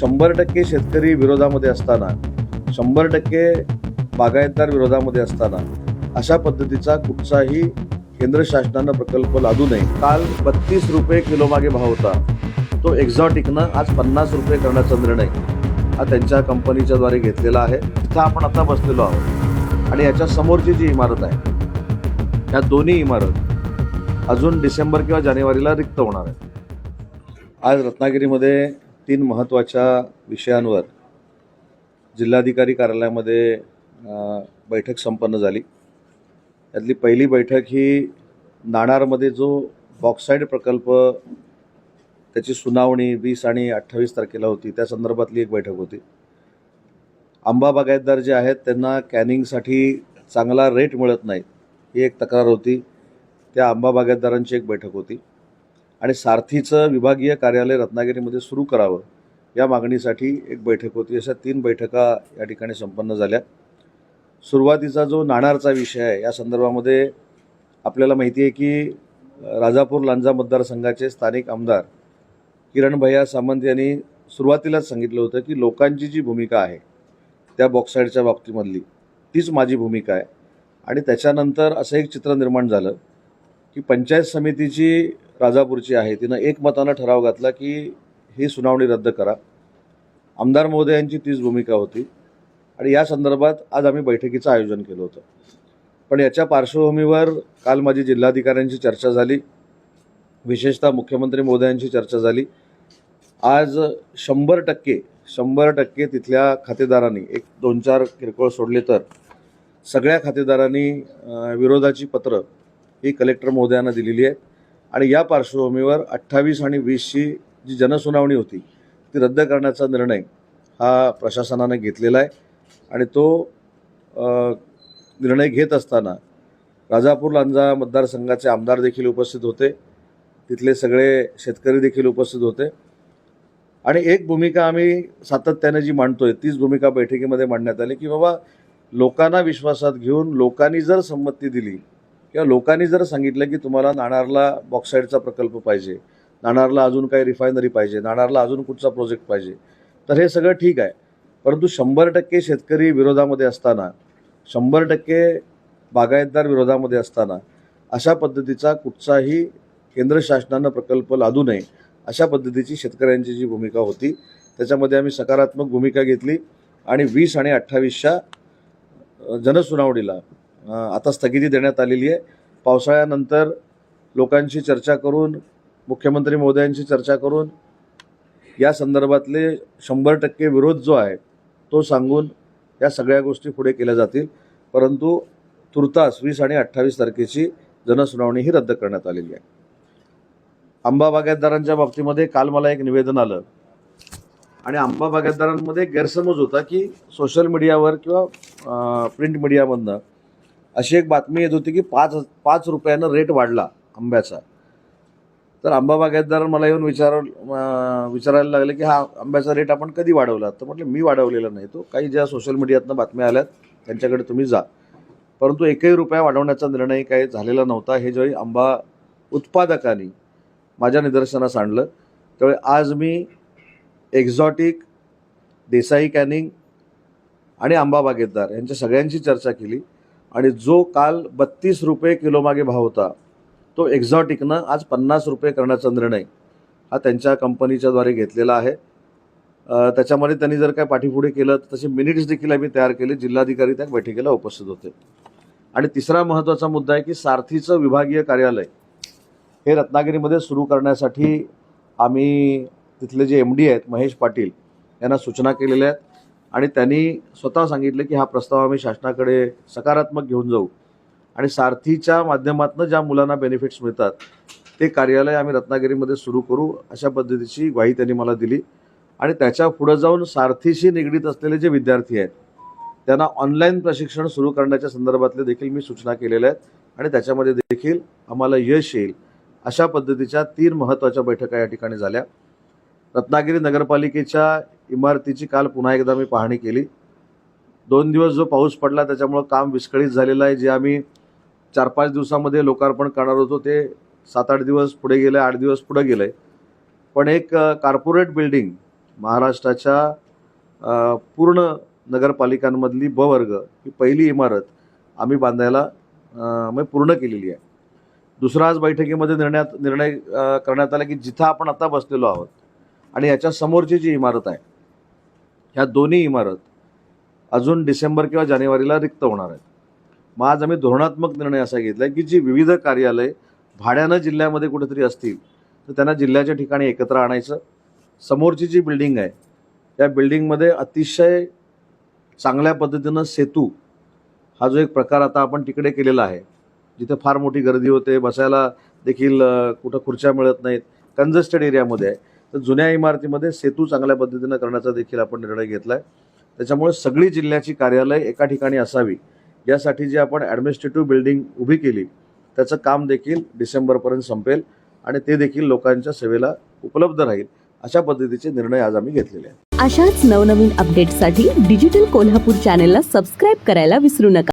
100% शेतकरी विरोधामध्ये असताना 100% बागायतदार विरोधामध्ये असताना अशा पद्धतीचा कुठचाही केंद्र शासनानं प्रकल्प लादू नये। काल 32 रुपये किलो मागे भाव होता, तो एक्झॉटिकनं आज 50 रुपये करण्याचा निर्णय हा त्यांच्या कंपनीच्या द्वारे घेतलेला आहे। तिथं आपण आता बसलेलो आहोत आणि याच्या समोरची जी इमारत आहे, या दोन्ही इमारत अजून डिसेंबर किंवा जानेवारीला रिक्त होणार आहे। आज रत्नागिरीमध्ये 3 महत्त्वाच्या विषयांवर जिल्हाधिकारी कार्यालयामध्ये बैठक संपन्न झाली। यातली पहिली बैठक ही नाणारमध्ये जो बॉक्साईड प्रकल्प त्याची सुनावणी 20 आणि 28 तारखेला होती, त्या संदर्भातली एक बैठक होती। आंबा बागायतदार जे आहेत त्यांना कॅनिंगसाठी चांगला रेट मिळत नाही, ही एक तक्रार होती। त्या आंबा बागायतदारांची एक बैठक होती आणि सारथीचं विभागीय कार्यालय रत्नागिरीमध्ये सुरू करावं या मागणीसाठी एक बैठक होती। अशा 3 बैठका या ठिकाणी संपन्न झाल्या। सुरुवातीचा जो नाणारचा विषय आहे, या संदर्भामध्ये आपल्याला माहिती आहे की राजापूर लांजा मतदारसंघाचे स्थानिक आमदार किरण भैया सामंत यांनी सुरुवातीलाच सांगितलं होतं की लोकांची जी भूमिका आहे त्या बॉक्साईडच्या बाबतीमधली तीच माझी भूमिका आहे। आणि त्याच्यानंतर असं एक चित्र निर्माण झालं की पंचायत समितीची राजापूरची आहे, तिनं एकमतानं ठराव घातला की ही सुनावणी रद्द करा। आमदार महोदयांची तीच भूमिका होती आणि या संदर्भात आज आम्ही बैठकीचं आयोजन केलं होतं। पण याच्या पार्श्वभूमीवर काल माझी जिल्हाधिकाऱ्यांची चर्चा झाली, विशेषतः मुख्यमंत्री महोदयांची चर्चा झाली। आज 100% तिथल्या खातेदारांनी, एक 2-4 किरकोळ सोडले तर सगळ्या खातेदारांनी विरोधाची पत्र ही कलेक्टर महोदयांना दिलेली आहेत आणि या पार्श्वभूमीवर 28 आणि 20ची जी जनसुनावणी होती ती रद्द करण्याचा निर्णय हा प्रशासनाने घेतलेला आहे। आणि तो निर्णय घेत असताना राजापूर लांजा मतदारसंघाचे आमदार देखील उपस्थित होते, तिथले सगळे शेतकरी देखील उपस्थित होते आणि एक भूमिका आम्ही सातत्याने जी मांडतोय तीच भूमिका बैठकीमध्ये मांडण्यात आली की बाबा लोकांना विश्वासात घेऊन लोकांनी जर संमती दिली किंवा लोकांनी जर सांगितलं की तुम्हाला नाणारला बॉक्साईडचा प्रकल्प पाहिजे, नाणारला अजून काही रिफायनरी पाहिजे, नाणारला अजून कुठचा प्रोजेक्ट पाहिजे, तर हे सगळं ठीक आहे। परंतु 100% शेतकरी विरोधामध्ये असताना 100% बागायतदार विरोधामध्ये असताना अशा पद्धतीचा कुठचाही केंद्र शासनानं प्रकल्प लादू नये अशा पद्धतीची शेतकऱ्यांची जी भूमिका होती त्याच्यामध्ये आम्ही सकारात्मक भूमिका घेतली आणि 20 आणि 28च्या जनसुनावणीला आता स्थगिती देण्यात आलेली आहे। पावसाळ्यानंतर लोकांशी चर्चा करून, मुख्यमंत्री महोदयांशी चर्चा करून या संदर्भातले 100% विरोध जो आहे तो सांगून या सगळ्या गोष्टी पुढे केल्या जातील। परंतु तुर्तास 20 आणि 28 तारखेची जनसुनावणी ही रद्द करण्यात आलेली आहे। आंबा बागायतदारांच्या बाबतीमध्ये काल मला एक निवेदन आलं आणि आंबा बागायतदारांमध्ये गैरसमज होता की सोशल मीडियावर किंवा प्रिंट मीडियामधनं अशी एक बातमी येत होती की 5 रुपयानं रेट वाढला आंब्याचा। तर आंबा बागायतदार मला येऊन विचारायला लागले की हा आंब्याचा रेट आपण कधी वाढवला? तर म्हटलं मी वाढवलेला नाही, तो काही ज्या सोशल मीडियातनं बातम्या आल्यात त्यांच्याकडे तुम्ही जा, परंतु 1ही रुपया वाढवण्याचा निर्णय काही झालेला नव्हता। हे ज्यावेळी आंबा उत्पादकांनी माझ्या निदर्शनास आणलं त्यावेळी आज मी एक्झॉटिक, देसाई कॅनिंग आणि आंबा बागायतदार यांच्या सगळ्यांची चर्चा केली आणि जो काल 32 रुपये किलो मागे भाव होता तो एक्झॉटिकनं आज 50 रुपये करण्याचा निर्णय हा त्यांच्या कंपनीच्या द्वारे घेतलेला आहे। त्याच्यामध्ये त्यांनी जर काय पाठीपुढे केलं तर तसे मिनिट्स देखील आम्ही तयार केले। जिल्हाधिकारी त्या बैठकीला उपस्थित होते। आणि तिसरा महत्त्वाचा मुद्दा आहे की सारथीचं विभागीय कार्यालय हे रत्नागिरीमध्ये सुरू करण्यासाठी आम्ही तिथले जे MD आहेत महेश पाटील यांना सूचना केलेल्या आहेत आणि त्यांनी स्वतः सांगितलं की हा प्रस्ताव आम्ही शासनाकडे सकारात्मक घेऊन जाऊ आणि सारथीच्या माध्यमातून ज्या मुलांना बेनिफिट्स मिळतात ते कार्यालय आम्ही रत्नागिरीमध्ये सुरू करू अशा पद्धतीची ग्वाही त्यांनी मला दिली। आणि त्याच्या पुढे जाऊन सारथीशी निगडीत असलेले जे विद्यार्थी आहेत त्यांना ऑनलाईन प्रशिक्षण सुरू करण्याच्या संदर्भातले देखील मी सूचना केलेल्या आहेत आणि त्याच्यामध्ये देखील आम्हाला यश येईल अशा पद्धतीच्या 3 महत्त्वाच्या बैठका या ठिकाणी झाल्या। रत्नागिरी नगरपालिकेच्या इमारतीची काल पुन्हा एकदा मी पाहणी केली। 2 दिवस जो पाऊस पडला त्याच्यामुळे काम विस्कळीत झालेलं आहे। जे आम्ही 4-5 दिवसामध्ये लोकार्पण करणार होतो ते 7-8 दिवस पुढे गेले, 8 दिवस पुढे गेले। पण एक कॉर्पोरेट बिल्डिंग महाराष्ट्राच्या पूर्ण नगरपालिकांमधली ब वर्ग ही पहिली इमारत आम्ही बांधायला म्हणजे पूर्ण केलेली आहे. दुसरा आज बैठकीमध्ये निर्णय करण्यात आला की जिथं आपण आता बसलेलो आहोत आणि याच्या समोरची जी इमारत आहे, ह्या दोन्ही इमारत अजून डिसेंबर किंवा जानेवारीला रिक्त होणार आहेत. मग आज आम्ही धोरणात्मक निर्णय असा घेतला की जी विविध कार्यालय भाड्यानं जिल्ह्यामध्ये कुठेतरी असतील तर त्यांना जिल्ह्याच्या ठिकाणी एकत्र आणायचं. समोरची जी बिल्डिंग आहे त्या बिल्डिंगमध्ये अतिशय चांगल्या पद्धतीनं सेतू हा जो एक प्रकार आता आपण तिकडे केलेला आहे, जिथे फार मोठी गर्दी होते, बसायला देखील कुठं खुर्च्या मिळत नाहीत, कंजेस्टेड एरियामध्ये आहे, तर जुन्या इमारतीमध्ये सेतू चांगल्या पद्धतीनं करण्याचा देखील आपण निर्णय घेतला आहे. त्याच्यामुळे सगळी जिल्ह्याची कार्यालय एका ठिकाणी असावी यासाठी जी आपण ॲडमिनिस्ट्रेटिव्ह बिल्डिंग उभी केली त्याचं काम देखील डिसेंबरपर्यंत संपेल आणि ते देखील लोकांच्या सेवेला उपलब्ध राहील. अशा पद्धतीचे निर्णय आज आम्ही घेतलेले आहेत. अशाच नवनवीन अपडेट्ससाठी डिजिटल कोल्हापूर चॅनेलला सबस्क्राईब करायला विसरू नका.